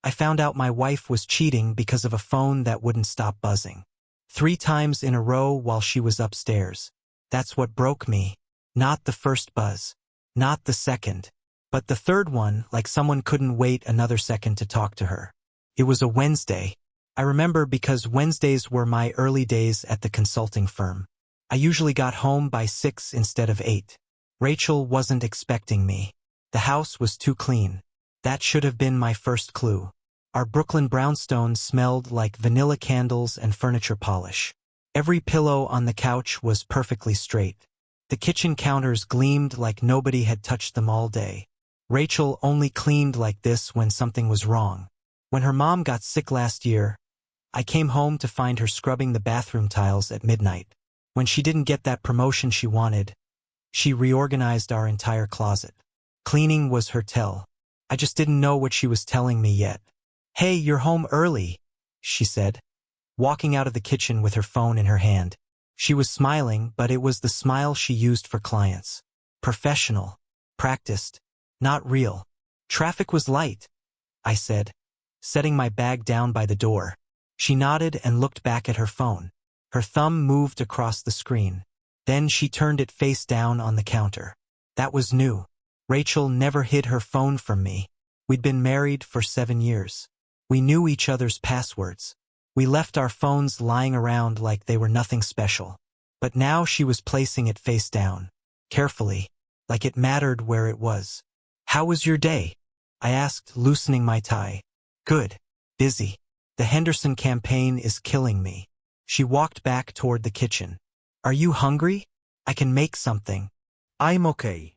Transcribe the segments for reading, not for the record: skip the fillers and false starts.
I found out my wife was cheating because of a phone that wouldn't stop buzzing. 3 times in a row while she was upstairs. That's what broke me. Not the first buzz. Not the second. But the third one, like someone couldn't wait another second to talk to her. It was a Wednesday. I remember because Wednesdays were my early days at the consulting firm. I usually got home by 6 instead of 8. Rachel wasn't expecting me. The house was too clean. That should have been my first clue. Our Brooklyn brownstone smelled like vanilla candles and furniture polish. Every pillow on the couch was perfectly straight. The kitchen counters gleamed like nobody had touched them all day. Rachel only cleaned like this when something was wrong. When her mom got sick last year, I came home to find her scrubbing the bathroom tiles at midnight. When she didn't get that promotion she wanted, she reorganized our entire closet. Cleaning was her tell. I just didn't know what she was telling me yet. "Hey, you're home early," she said, walking out of the kitchen with her phone in her hand. She was smiling, but it was the smile she used for clients. Professional. Practiced. Not real. "Traffic was light," I said, setting my bag down by the door. She nodded and looked back at her phone. Her thumb moved across the screen. Then she turned it face down on the counter. That was new. Rachel never hid her phone from me. We'd been married for 7 years. We knew each other's passwords. We left our phones lying around like they were nothing special. But now she was placing it face down, carefully, like it mattered where it was. "How was your day?" I asked, loosening my tie. "Good. Busy. The Henderson campaign is killing me." She walked back toward the kitchen. "Are you hungry? I can make something." I'm okay.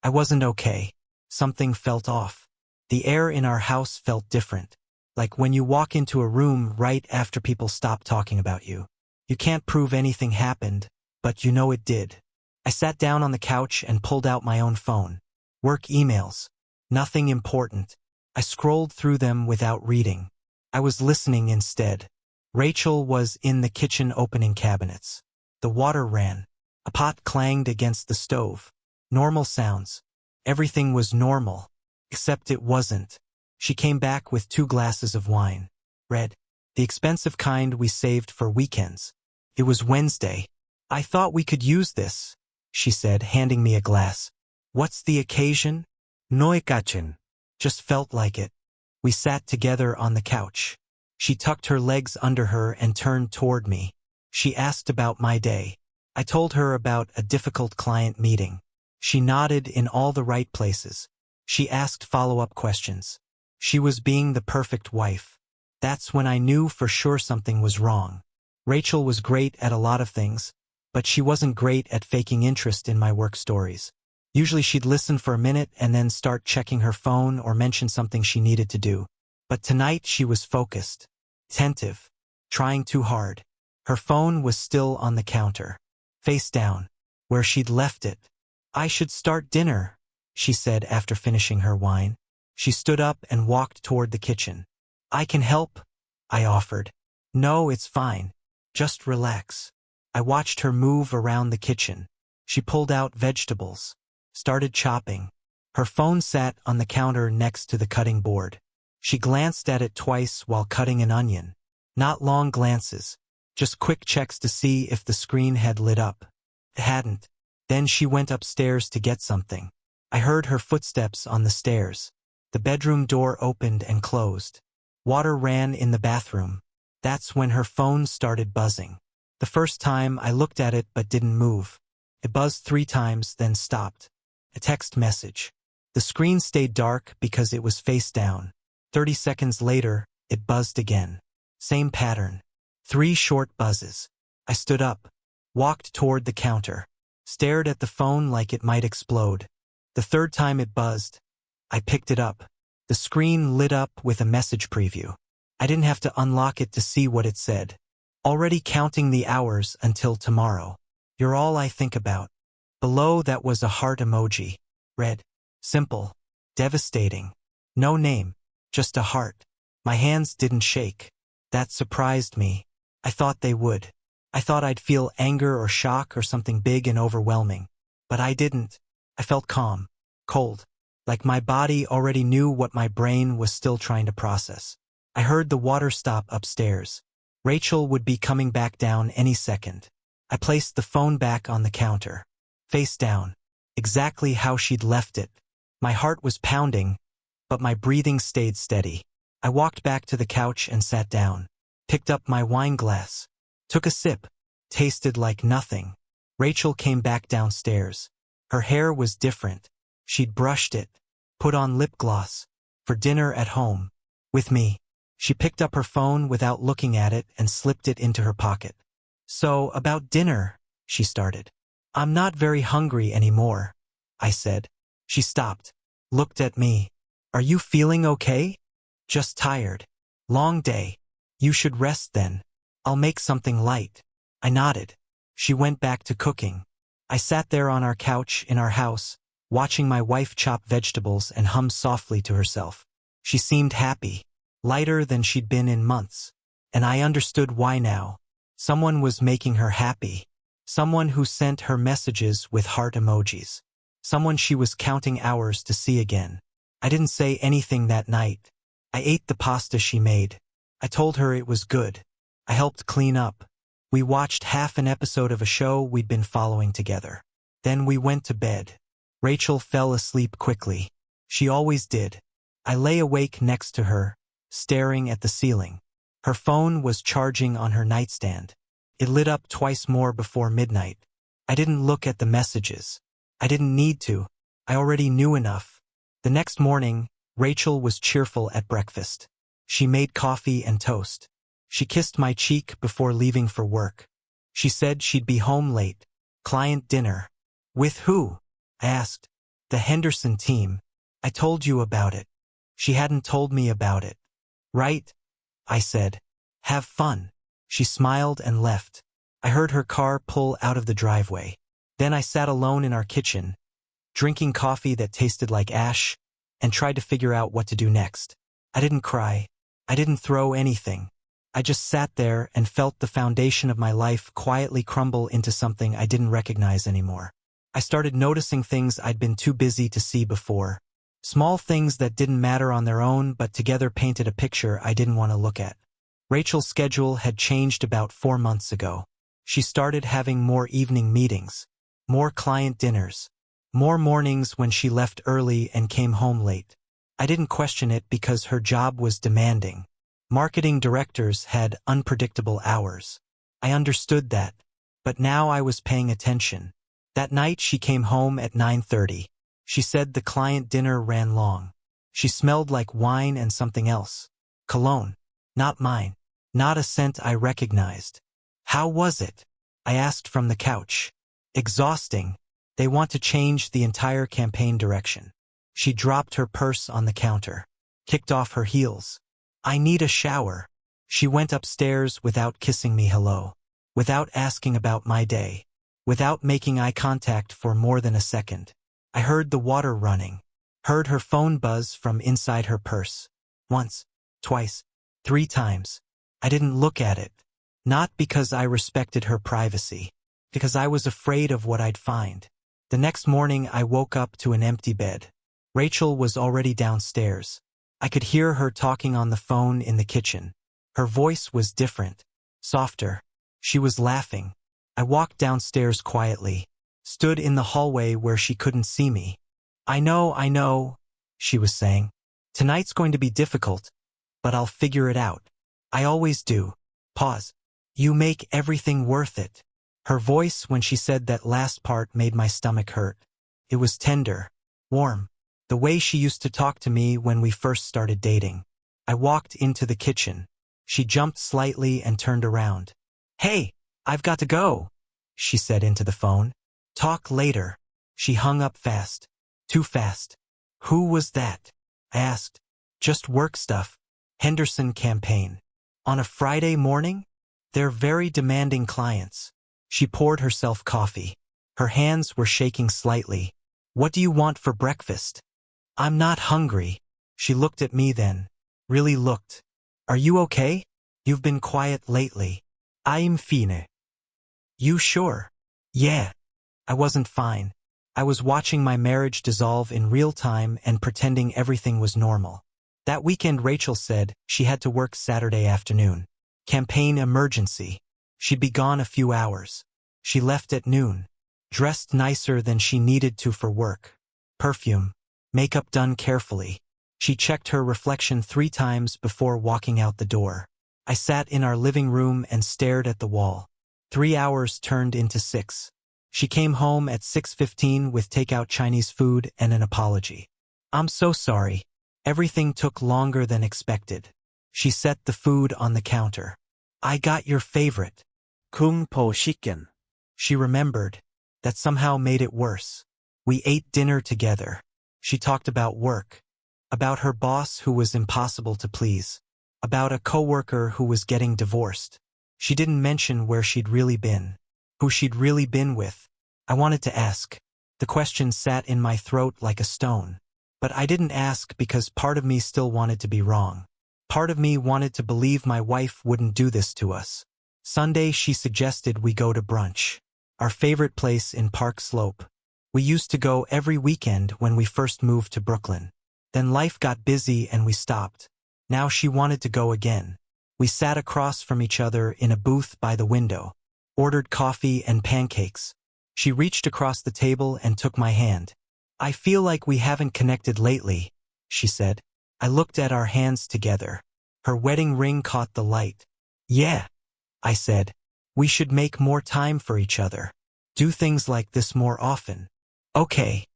I wasn't okay. Something felt off. The air in our house felt different. Like when you walk into a room right after people stop talking about you. You can't prove anything happened, but you know it did. I sat down on the couch and pulled out my own phone. Work emails. Nothing important. I scrolled through them without reading. I was listening instead. Rachel was in the kitchen opening cabinets. The water ran. A pot clanged against the stove. Normal sounds. Everything was normal. Except it wasn't. She came back with 2 glasses of wine. Red. The expensive kind we saved for weekends. It was Wednesday. "I thought we could use this," she said, handing me a glass. "What's the occasion?" No cachen. Just felt like it. We sat together on the couch. She tucked her legs under her and turned toward me. She asked about my day. I told her about a difficult client meeting. She nodded in all the right places. She asked follow-up questions. She was being the perfect wife. That's when I knew for sure something was wrong. Rachel was great at a lot of things, but she wasn't great at faking interest in my work stories. Usually she'd listen for a minute and then start checking her phone or mention something she needed to do. But tonight she was focused, attentive, trying too hard. Her phone was still on the counter, face down, where she'd left it. "I should start dinner," she said after finishing her wine. She stood up and walked toward the kitchen. "I can help," I offered. "No, it's fine. Just relax." I watched her move around the kitchen. She pulled out vegetables, started chopping. Her phone sat on the counter next to the cutting board. She glanced at it twice while cutting an onion. Not long glances, just quick checks to see if the screen had lit up. It hadn't. Then she went upstairs to get something. I heard her footsteps on the stairs. The bedroom door opened and closed. Water ran in the bathroom. That's when her phone started buzzing. The first time I looked at it but didn't move. It buzzed 3 times, then stopped. A text message. The screen stayed dark because it was face down. 30 seconds later, it buzzed again. Same pattern. 3 short buzzes. I stood up, walked toward the counter, stared at the phone like it might explode. The third time it buzzed, I picked it up. The screen lit up with a message preview. I didn't have to unlock it to see what it said. "Already counting the hours until tomorrow. You're all I think about." Below that was a heart emoji. Red. Simple. Devastating. No name. Just a heart. My hands didn't shake. That surprised me. I thought they would. I thought I'd feel anger or shock or something big and overwhelming. But I didn't. I felt calm. Cold. like my body already knew what my brain was still trying to process. I heard the water stop upstairs. Rachel would be coming back down any second. I placed the phone back on the counter, face down, exactly how she'd left it. My heart was pounding, but my breathing stayed steady. I walked back to the couch and sat down, picked up my wine glass, took a sip, tasted like nothing. Rachel came back downstairs. Her hair was different. She'd brushed it, put on lip gloss, for dinner at home, with me. She picked up her phone without looking at it and slipped it into her pocket. "So, about dinner," she started. "I'm not very hungry anymore," I said. She stopped, looked at me. "Are you feeling okay?" "Just tired. Long day. You should rest then. I'll make something light." I nodded. She went back to cooking. I sat there on our couch in our house, watching my wife chop vegetables and hum softly to herself. She seemed happy, lighter than she'd been in months. And I understood why now. Someone was making her happy. Someone who sent her messages with heart emojis. Someone she was counting hours to see again. I didn't say anything that night. I ate the pasta she made. I told her it was good. I helped clean up. We watched half an episode of a show we'd been following together. Then we went to bed. Rachel fell asleep quickly. She always did. I lay awake next to her, staring at the ceiling. Her phone was charging on her nightstand. It lit up twice more before midnight. I didn't look at the messages. I didn't need to. I already knew enough. The next morning, Rachel was cheerful at breakfast. She made coffee and toast. She kissed my cheek before leaving for work. She said she'd be home late. Client dinner. "With who?" I asked. "The Henderson team. I told you about it." She hadn't told me about it. "Right," I said. "Have fun." She smiled and left. I heard her car pull out of the driveway. Then I sat alone in our kitchen, drinking coffee that tasted like ash, and tried to figure out what to do next. I didn't cry. I didn't throw anything. I just sat there and felt the foundation of my life quietly crumble into something I didn't recognize anymore. I started noticing things I'd been too busy to see before. Small things that didn't matter on their own but together painted a picture I didn't want to look at. Rachel's schedule had changed about 4 months ago. She started having more evening meetings, more client dinners, more mornings when she left early and came home late. I didn't question it because her job was demanding. Marketing directors had unpredictable hours. I understood that, but now I was paying attention. That night she came home at 9:30. She said the client dinner ran long. She smelled like wine and something else. Cologne. Not mine. Not a scent I recognized. "How was it?" I asked from the couch. "Exhausting. They want to change the entire campaign direction." She dropped her purse on the counter, kicked off her heels. "I need a shower." She went upstairs without kissing me hello, without asking about my day, without making eye contact for more than a second. I heard the water running, heard her phone buzz from inside her purse. Once, twice, 3 times. I didn't look at it. Not because I respected her privacy, because I was afraid of what I'd find. The next morning I woke up to an empty bed. Rachel was already downstairs. I could hear her talking on the phone in the kitchen. Her voice was different, softer. She was laughing. I walked downstairs quietly, stood in the hallway where she couldn't see me. I know, she was saying. "Tonight's going to be difficult, but I'll figure it out. I always do." Pause. "You make everything worth it." Her voice when she said that last part made my stomach hurt. It was tender, warm, the way she used to talk to me when we first started dating. I walked into the kitchen. She jumped slightly and turned around. "Hey, I've got to go," she said into the phone. "Talk later." She hung up fast. Too fast. "Who was that?" I asked. "Just work stuff. Henderson campaign." "On a Friday morning?" "They're very demanding clients." She poured herself coffee. Her hands were shaking slightly. "What do you want for breakfast?" "I'm not hungry." She looked at me then. Really looked. "Are you okay? You've been quiet lately." I'm fine. "You sure?" "Yeah." I wasn't fine. I was watching my marriage dissolve in real time and pretending everything was normal. That weekend Rachel said she had to work Saturday afternoon. Campaign emergency. She'd be gone a few hours. She left at noon. Dressed nicer than she needed to for work. Perfume. Makeup done carefully. She checked her reflection 3 times before walking out the door. I sat in our living room and stared at the wall. 3 hours turned into 6. She came home at 6:15 with takeout Chinese food and an apology. "I'm so sorry. Everything took longer than expected." She set the food on the counter. "I got your favorite." Kung po chicken. She remembered. That somehow made it worse. We ate dinner together. She talked about work. About her boss who was impossible to please. About a coworker who was getting divorced. She didn't mention where she'd really been. Who she'd really been with. I wanted to ask. The question sat in my throat like a stone. But I didn't ask because part of me still wanted to be wrong. Part of me wanted to believe my wife wouldn't do this to us. Sunday she suggested we go to brunch. Our favorite place in Park Slope. We used to go every weekend when we first moved to Brooklyn. Then life got busy and we stopped. Now she wanted to go again. We sat across from each other in a booth by the window. Ordered coffee and pancakes. She reached across the table and took my hand. "I feel like we haven't connected lately," she said. I looked at our hands together. Her wedding ring caught the light. "Yeah," I said. "We should make more time for each other. Do things like this more often." "Okay.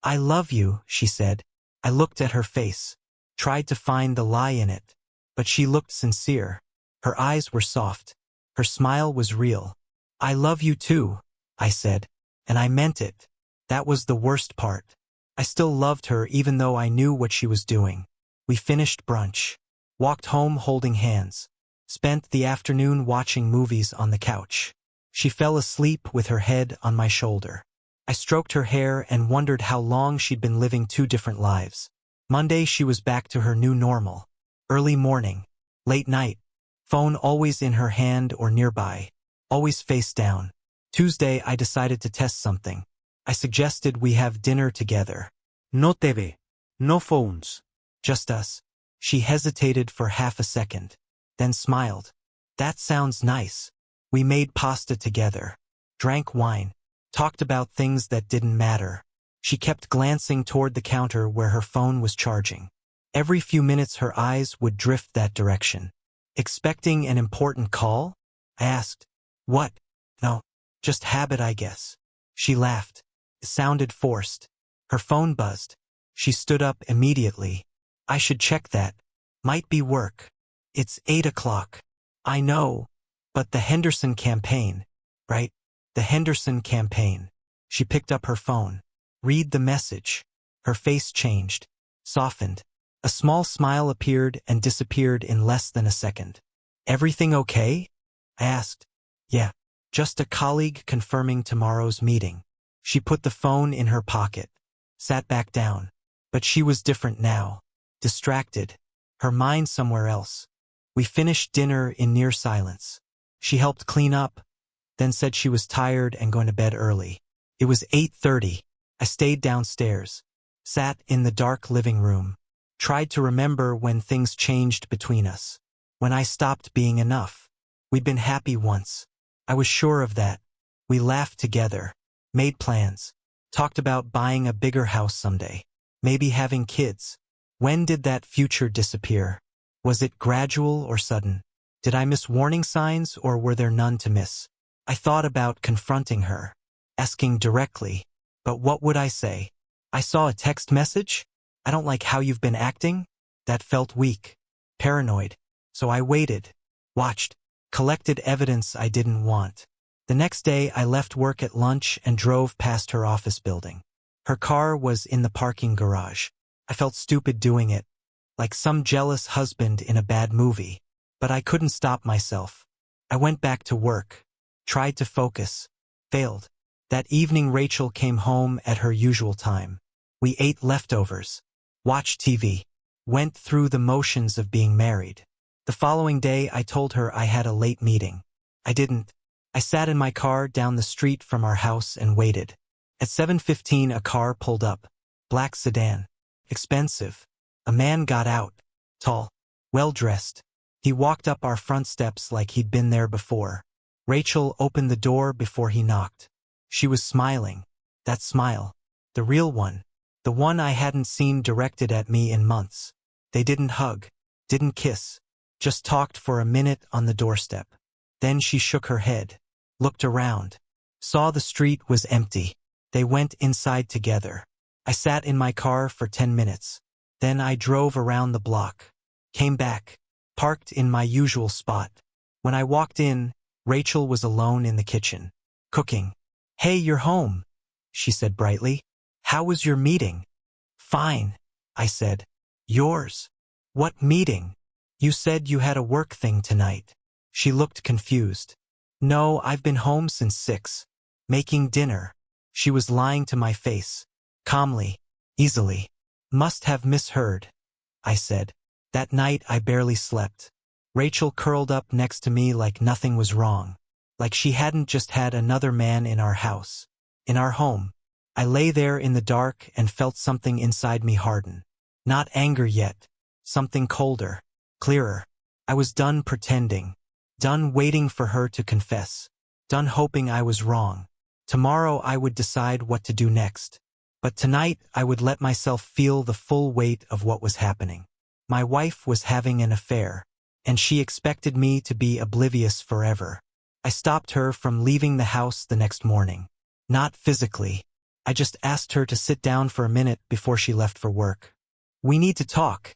I love you," she said. I looked at her face. Tried to find the lie in it. But she looked sincere. Her eyes were soft. Her smile was real. "I love you too," I said. And I meant it. That was the worst part. I still loved her even though I knew what she was doing. We finished brunch. Walked home holding hands. Spent the afternoon watching movies on the couch. She fell asleep with her head on my shoulder. I stroked her hair and wondered how long she'd been living 2 different lives. Monday she was back to her new normal. Early morning. Late night. Phone always in her hand or nearby. Always face down. Tuesday I decided to test something. I suggested we have dinner together. No TV. No phones. Just us. She hesitated for half a second. Then smiled. "That sounds nice." We made pasta together. Drank wine. Talked about things that didn't matter. She kept glancing toward the counter where her phone was charging. Every few minutes her eyes would drift that direction. "Expecting an important call?" I asked. "What?" "No. Just habit, I guess." She laughed. It sounded forced. Her phone buzzed. She stood up immediately. "I should check that. Might be work." "It's 8 o'clock." "I know. But the Henderson campaign, right? The Henderson campaign." She picked up her phone. "Read the message." Her face changed. Softened. A small smile appeared and disappeared in less than a second. "Everything okay?" I asked. "Yeah. Just a colleague confirming tomorrow's meeting." She put the phone in her pocket. Sat back down. But she was different now. Distracted. Her mind somewhere else. We finished dinner in near silence. She helped clean up, then said she was tired and going to bed early. It was 8:30. I stayed downstairs. Sat in the dark living room. Tried to remember when things changed between us. When I stopped being enough. We'd been happy once. I was sure of that. We laughed together. Made plans. Talked about buying a bigger house someday. Maybe having kids. When did that future disappear? Was it gradual or sudden? Did I miss warning signs or were there none to miss? I thought about confronting her. Asking directly. But what would I say? "I saw a text message? I don't like how you've been acting." That felt weak. Paranoid. So I waited. Watched. Collected evidence I didn't want. The next day I left work at lunch and drove past her office building. Her car was in the parking garage. I felt stupid doing it. Like some jealous husband in a bad movie. But I couldn't stop myself. I went back to work. Tried to focus. Failed. That evening Rachel came home at her usual time. We ate leftovers. Watched TV. Went through the motions of being married. The following day I told her I had a late meeting. I didn't. I sat in my car down the street from our house and waited. At 7:15 a car pulled up. Black sedan. Expensive. A man got out. Tall. Well-dressed. He walked up our front steps like he'd been there before. Rachel opened the door before he knocked. She was smiling. That smile. The real one. The one I hadn't seen directed at me in months. They didn't hug. Didn't kiss. Just talked for a minute on the doorstep. Then she shook her head. Looked around. Saw the street was empty. They went inside together. I sat in my car for 10 minutes. Then I drove around the block. Came back. Parked in my usual spot. When I walked in, Rachel was alone in the kitchen. Cooking. "Hey, you're home," she said brightly. "How was your meeting?" "Fine," I said. "Yours? What meeting? You said you had a work thing tonight." She looked confused. "No, I've been home since 6. Making dinner." She was lying to my face. Calmly. Easily. "Must have misheard," I said. That night I barely slept. Rachel curled up next to me like nothing was wrong. Like she hadn't just had another man in our house. In our home. I lay there in the dark and felt something inside me harden. Not anger yet. Something colder. Clearer. I was done pretending. Done waiting for her to confess. Done hoping I was wrong. Tomorrow I would decide what to do next. But tonight I would let myself feel the full weight of what was happening. My wife was having an affair, and she expected me to be oblivious forever. I stopped her from leaving the house the next morning. Not physically. I just asked her to sit down for a minute before she left for work. "We need to talk,"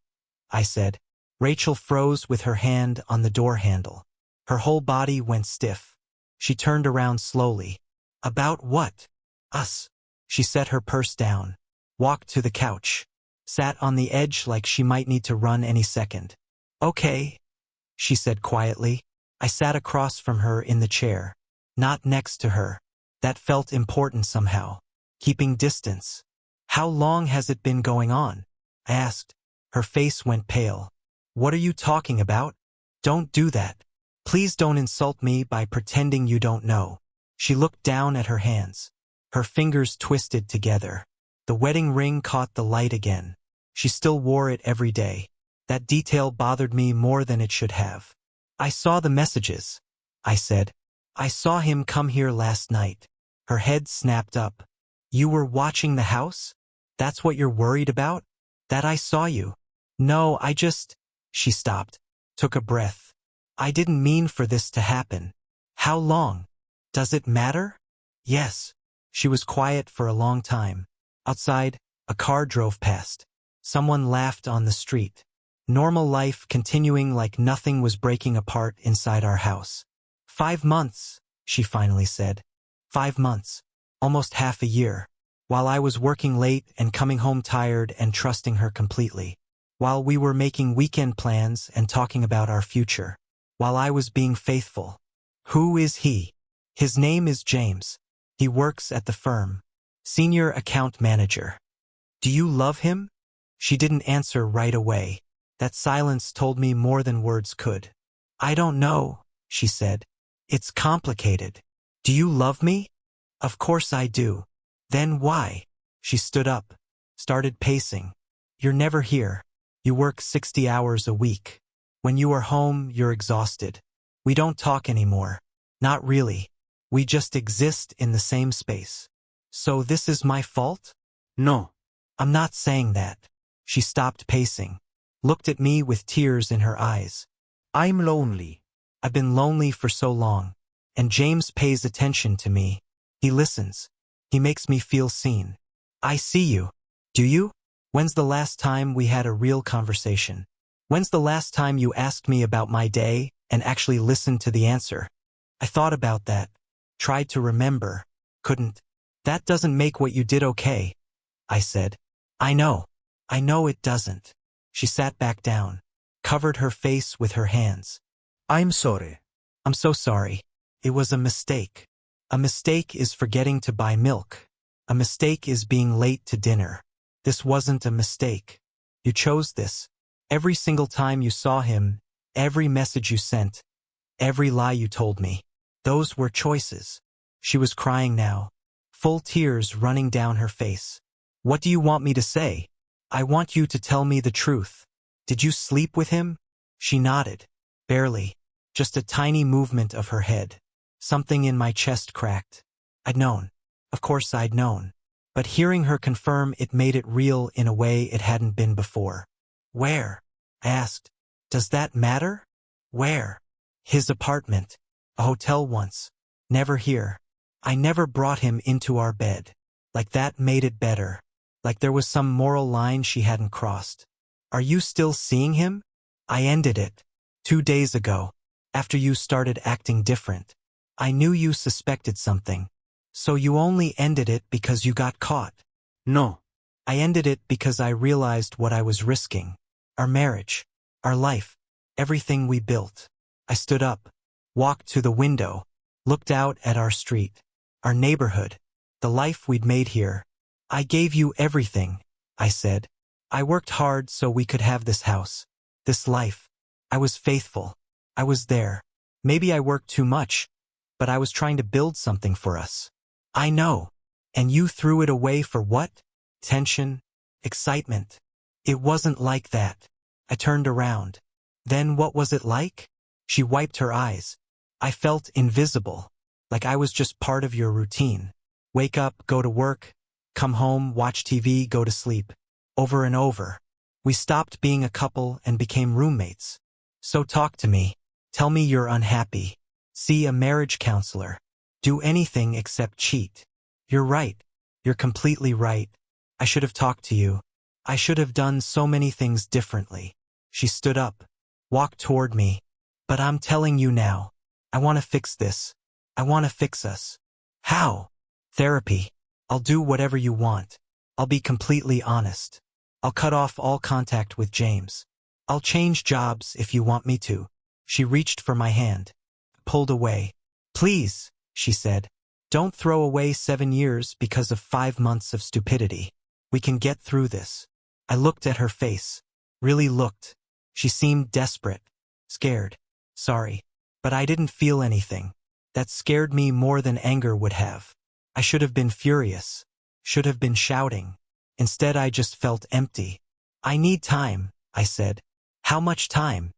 I said. Rachel froze with her hand on the door handle. Her whole body went stiff. She turned around slowly. "About what?" "Us." She set her purse down. Walked to the couch. Sat on the edge like she might need to run any second. "Okay," she said quietly. I sat across from her in the chair. Not next to her. That felt important somehow. Keeping distance. "How long has it been going on?" I asked. Her face went pale. "What are you talking about? Don't do that. Please don't insult me by pretending you don't know." She looked down at her hands. Her fingers twisted together. The wedding ring caught the light again. She still wore it every day. That detail bothered me more than it should have. "I saw the messages," I said. "I saw him come here last night." Her head snapped up. "You were watching the house? That's what you're worried about? That I saw you?" "No, I just—" She stopped. Took a breath. "I didn't mean for this to happen." "How long? Does it matter?" "Yes." She was quiet for a long time. Outside, a car drove past. Someone laughed on the street. Normal life continuing like nothing was breaking apart inside our house. 5 months, she finally said. 5 months. Almost half a year. While I was working late and coming home tired and trusting her completely. While we were making weekend plans and talking about our future. While I was being faithful. Who is he? His name is James. He works at the firm. Senior account manager. Do you love him? She didn't answer right away. That silence told me more than words could. I don't know, she said. It's complicated. Do you love me? Of course I do. Then why? She stood up. Started pacing. You're never here. You work 60 hours a week. When you are home, you're exhausted. We don't talk anymore. Not really. We just exist in the same space. So this is my fault? No. I'm not saying that. She stopped pacing. Looked at me with tears in her eyes. I'm lonely. I've been lonely for so long. And James pays attention to me. He listens. He makes me feel seen. I see you. Do you? When's the last time we had a real conversation? When's the last time you asked me about my day and actually listened to the answer? I thought about that. Tried to remember. Couldn't. That doesn't make what you did okay, I said. I know it doesn't. She sat back down. Covered her face with her hands. I'm sorry. I'm so sorry. It was a mistake. A mistake is forgetting to buy milk. A mistake is being late to dinner. This wasn't a mistake. You chose this. Every single time you saw him, every message you sent, every lie you told me. Those were choices. She was crying now. full tears running down her face. "What do you want me to say?" "I want you to tell me the truth. Did you sleep with him?" She nodded. Barely. Just a tiny movement of her head. Something in my chest cracked. I'd known. Of course I'd known. But hearing her confirm it made it real in a way it hadn't been before. "Where?" I asked. "Does that matter?" "Where?" "His apartment. A hotel once. Never here. I never brought him into our bed." Like that made it better. Like there was some moral line she hadn't crossed. "Are you still seeing him?" "I ended it. 2 days ago. After you started acting different. I knew you suspected something. So you only ended it because you got caught?" No. "I ended it because I realized what I was risking. Our marriage. Our life. Everything we built." I stood up. Walked to the window. Looked out at our street. Our neighborhood. The life we'd made here. "I gave you everything," I said. "I worked hard so we could have this house. This life. I was faithful. I was there. Maybe I worked too much, but I was trying to build something for us." "I know. And you threw it away for what? Tension? Excitement?" "It wasn't like that." I turned around. "Then what was it like?" She wiped her eyes. "I felt invisible. Like I was just part of your routine. Wake up, go to work, come home, watch TV, go to sleep. Over and over. We stopped being a couple and became roommates. So talk to me. Tell me you're unhappy. See a marriage counselor. Do anything except cheat. You're right. You're completely right. I should have talked to you. I should have done so many things differently." She stood up, walked toward me. "But I'm telling you now. I want to fix this. I want to fix us." "How?" "Therapy. I'll do whatever you want. I'll be completely honest. I'll cut off all contact with James. I'll change jobs if you want me to." She reached for my hand. Pulled away. "Please," she said. "Don't throw away 7 years because of 5 months of stupidity. We can get through this." I looked at her face. Really looked. She seemed desperate. Scared. Sorry. But I didn't feel anything. That scared me more than anger would have. I should have been furious. Should have been shouting. Instead I just felt empty. "I need time," I said. "How much time?"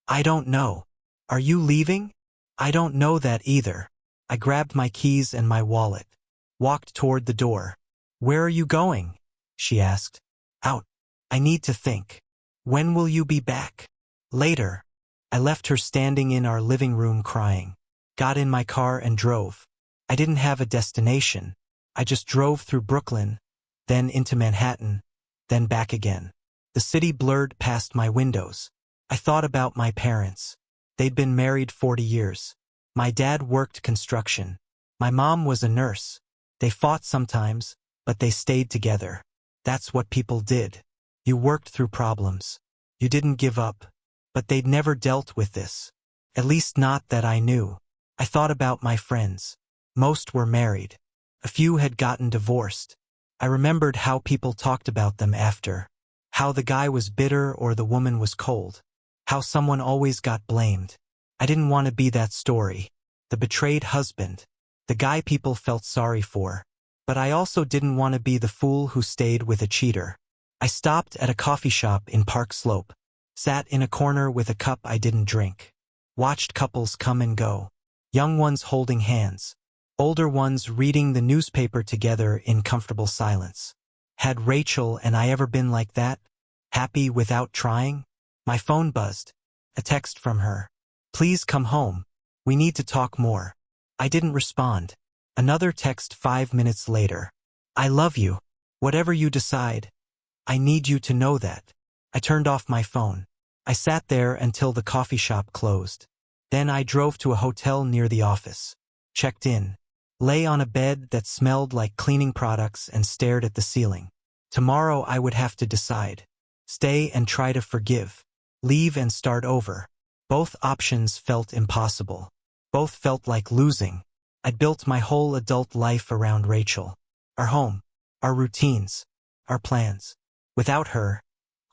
"I don't know." "Are you leaving?" "I don't know that either." I grabbed my keys and my wallet. Walked toward the door. "Where are you going?" she asked. "Out. I need to think." "When will you be back?" "Later." I left her standing in our living room crying. Got in my car and drove. I didn't have a destination. I just drove through Brooklyn, then into Manhattan, then back again. The city blurred past my windows. I thought about my parents. They'd been married 40 years. My dad worked construction. My mom was a nurse. They fought sometimes, but they stayed together. That's what people did. You worked through problems. You didn't give up. But they'd never dealt with this. At least not that I knew. I thought about my friends. Most were married. A few had gotten divorced. I remembered how people talked about them after. How the guy was bitter or the woman was cold. How someone always got blamed. I didn't want to be that story. The betrayed husband. The guy people felt sorry for. But I also didn't want to be the fool who stayed with a cheater. I stopped at a coffee shop in Park Slope. Sat in a corner with a cup I didn't drink. Watched couples come and go. Young ones holding hands. Older ones reading the newspaper together in comfortable silence. Had Rachel and I ever been like that? Happy without trying? My phone buzzed. A text from her. "Please come home. We need to talk more." I didn't respond. Another text 5 minutes later. "I love you. Whatever you decide. I need you to know that." I turned off my phone. I sat there until the coffee shop closed. Then I drove to a hotel near the office. Checked in. Lay on a bed that smelled like cleaning products and stared at the ceiling. Tomorrow I would have to decide. Stay and try to forgive. Leave and start over. Both options felt impossible. Both felt like losing. I'd built my whole adult life around Rachel. Our home. Our routines. Our plans. Without her,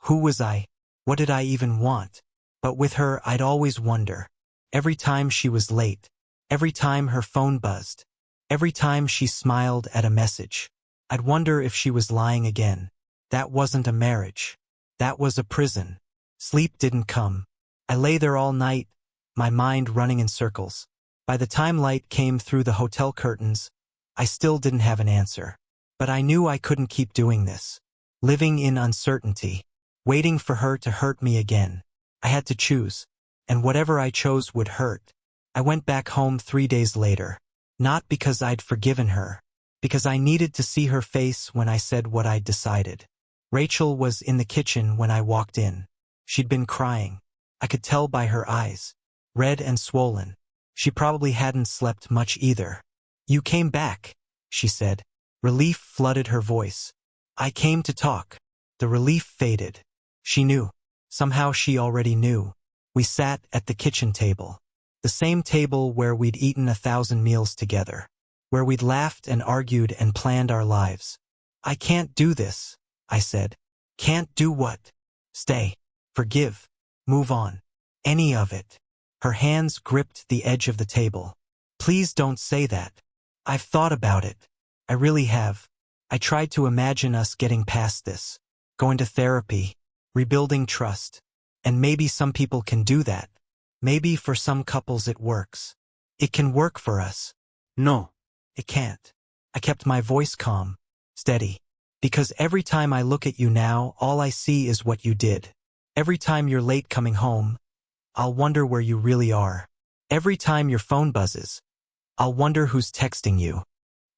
who was I? What did I even want? But with her I'd always wonder. Every time she was late. Every time her phone buzzed. Every time she smiled at a message, I'd wonder if she was lying again. That wasn't a marriage. That was a prison. Sleep didn't come. I lay there all night, my mind running in circles. By the time light came through the hotel curtains, I still didn't have an answer. But I knew I couldn't keep doing this. Living in uncertainty. Waiting for her to hurt me again. I had to choose. And whatever I chose would hurt. I went back home 3 days later. Not because I'd forgiven her. Because I needed to see her face when I said what I'd decided. Rachel was in the kitchen when I walked in. She'd been crying. I could tell by her eyes. Red and swollen. She probably hadn't slept much either. "You came back," she said. Relief flooded her voice. "I came to talk." The relief faded. She knew. Somehow she already knew. We sat at the kitchen table. The same table where we'd eaten 1,000 meals together. Where we'd laughed and argued and planned our lives. "I can't do this," I said. "Can't do what?" "Stay. Forgive. Move on. Any of it." Her hands gripped the edge of the table. "Please don't say that. I've thought about it. I really have. I tried to imagine us getting past this. Going to therapy. Rebuilding trust. And maybe some people can do that. Maybe for some couples it works. It can work for us." No. "It can't." I kept my voice calm, steady. "Because every time I look at you now, all I see is what you did. Every time you're late coming home, I'll wonder where you really are. Every time your phone buzzes, I'll wonder who's texting you.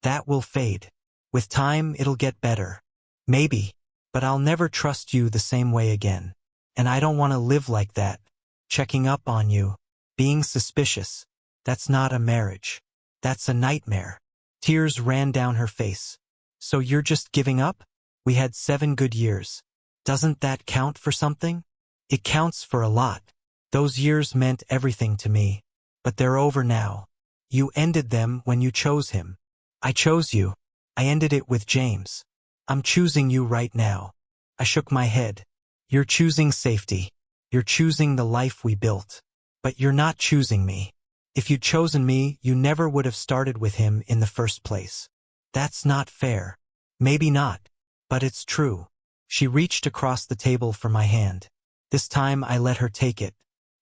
That will fade. With time, it'll get better. Maybe. But I'll never trust you the same way again. And I don't want to live like that. Checking up on you. Being suspicious. That's not a marriage. That's a nightmare." Tears ran down her face. "So you're just giving up? We had 7 good years. Doesn't that count for something?" "It counts for a lot. Those years meant everything to me. But they're over now. You ended them when you chose him. I chose you. I ended it with James. I'm choosing you right now." I shook my head. "You're choosing safety. You're choosing the life we built. But you're not choosing me. If you'd chosen me, you never would have started with him in the first place. That's not fair." "Maybe not. But it's true." She reached across the table for my hand. This time I let her take it.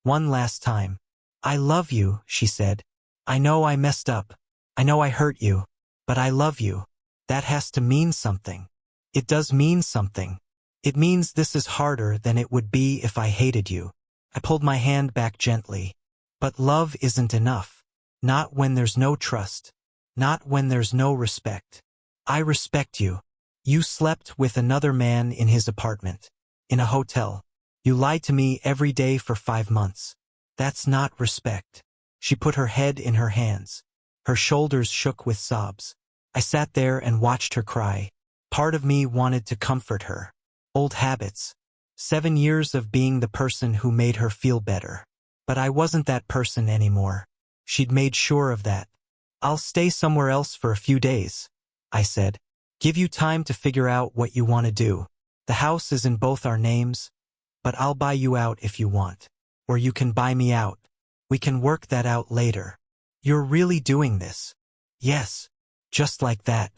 One last time. "I love you," she said. "I know I messed up. I know I hurt you. But I love you. That has to mean something." "It does mean something. It means this is harder than it would be if I hated you." I pulled my hand back gently. "But love isn't enough. Not when there's no trust. Not when there's no respect. I respect you. You slept with another man in his apartment. In a hotel. You lied to me every day for 5 months. That's not respect." She put her head in her hands. Her shoulders shook with sobs. I sat there and watched her cry. Part of me wanted to comfort her. Old habits. 7 years of being the person who made her feel better. But I wasn't that person anymore. She'd made sure of that. "I'll stay somewhere else for a few days," I said. "Give you time to figure out what you want to do. The house is in both our names, but I'll buy you out if you want. Or you can buy me out. We can work that out later." "You're really doing this?" "Yes. Just like that.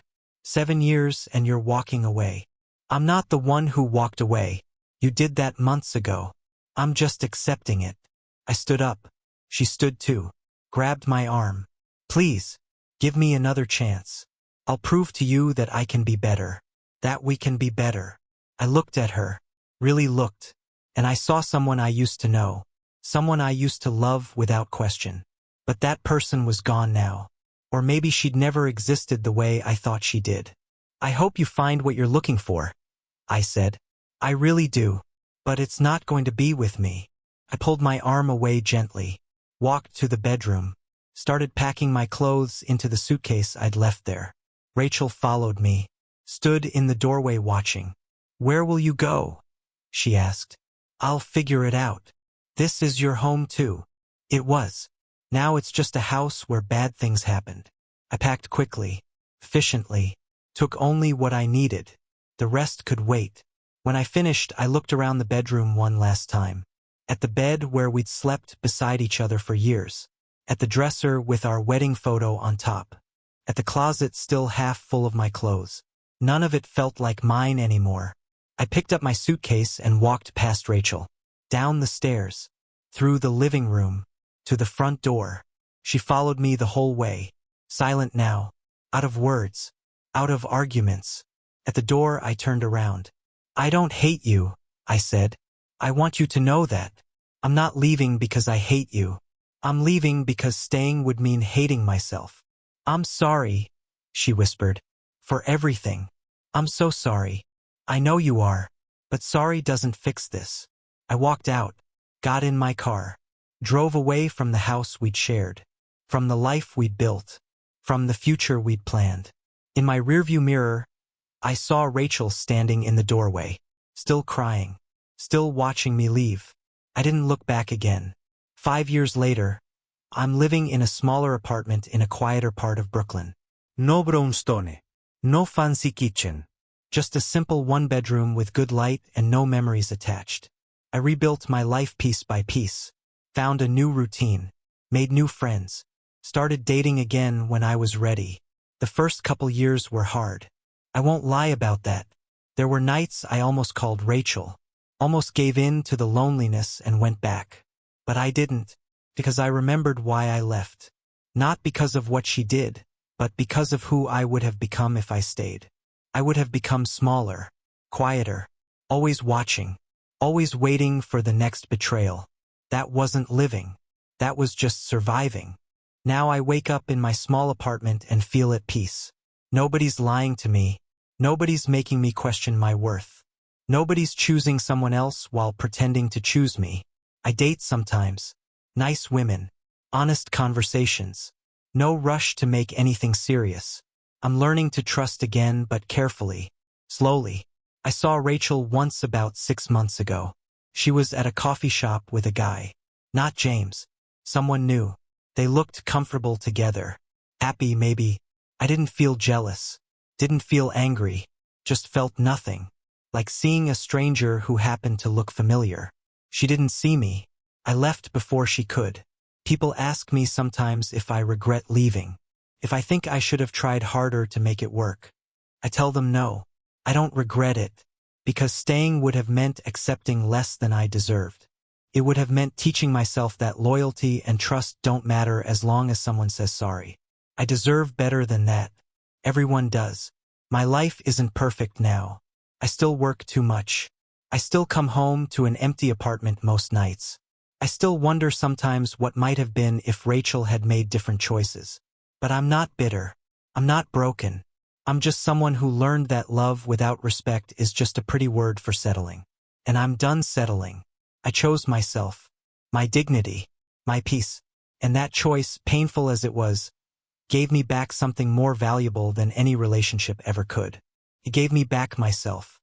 7 years and you're walking away." "I'm not the one who walked away. You did that months ago. I'm just accepting it." I stood up. She stood too. Grabbed my arm. "Please, give me another chance. I'll prove to you that I can be better. That we can be better." I looked at her. Really looked. And I saw someone I used to know. Someone I used to love without question. But that person was gone now. Or maybe she'd never existed the way I thought she did. "I hope you find what you're looking for," I said. "I really do. But it's not going to be with me." I pulled my arm away gently. Walked to the bedroom. Started packing my clothes into the suitcase I'd left there. Rachel followed me. Stood in the doorway watching. "Where will you go?" she asked. "I'll figure it out. This is your home too." It was. Now it's just a house where bad things happened. I packed quickly, efficiently, took only what I needed. The rest could wait. When I finished, I looked around the bedroom one last time. At the bed where we'd slept beside each other for years. At the dresser with our wedding photo on top. at the closet still half full of my clothes. None of it felt like mine anymore. I picked up my suitcase and walked past Rachel, down the stairs, through the living room, to the front door. She followed me the whole way, silent now, out of words, out of arguments. At the door I turned around. "I don't hate you," I said. "I want you to know that. I'm not leaving because I hate you. I'm leaving because staying would mean hating myself." "I'm sorry," she whispered, "for everything. I'm so sorry. I know you are, but sorry doesn't fix this." I walked out, got in my car, drove away from the house we'd shared, from the life we'd built, from the future we'd planned. In my rearview mirror, I saw Rachel standing in the doorway, still crying, still watching me leave. I didn't look back again. 5 years later, I'm living in a smaller apartment in a quieter part of Brooklyn. No brownstone. No fancy kitchen. Just a simple one-bedroom with good light and no memories attached. I rebuilt my life piece by piece, found a new routine, made new friends, started dating again when I was ready. The first couple years were hard. I won't lie about that. There were nights I almost called Rachel, almost gave in to the loneliness and went back. But I didn't, because I remembered why I left. Not because of what she did, but because of who I would have become if I stayed. I would have become smaller, quieter, always watching, always waiting for the next betrayal. That wasn't living. That was just surviving. Now I wake up in my small apartment and feel at peace. Nobody's lying to me. Nobody's making me question my worth. Nobody's choosing someone else while pretending to choose me. I date sometimes. Nice women. Honest conversations. No rush to make anything serious. I'm learning to trust again, but carefully, slowly. I saw Rachel once about 6 months ago. She was at a coffee shop with a guy. Not James. Someone new. They looked comfortable together. Happy, maybe. I didn't feel jealous. Didn't feel angry. Just felt nothing. Like seeing a stranger who happened to look familiar. She didn't see me. I left before she could. People ask me sometimes if I regret leaving. If I think I should have tried harder to make it work. I tell them no. I don't regret it. Because staying would have meant accepting less than I deserved. It would have meant teaching myself that loyalty and trust don't matter as long as someone says sorry. I deserve better than that. Everyone does. My life isn't perfect now. I still work too much. I still come home to an empty apartment most nights. I still wonder sometimes what might have been if Rachel had made different choices. But I'm not bitter. I'm not broken. I'm just someone who learned that love without respect is just a pretty word for settling. And I'm done settling. I chose myself, my dignity, my peace. And that choice, painful as it was, gave me back something more valuable than any relationship ever could. It gave me back myself.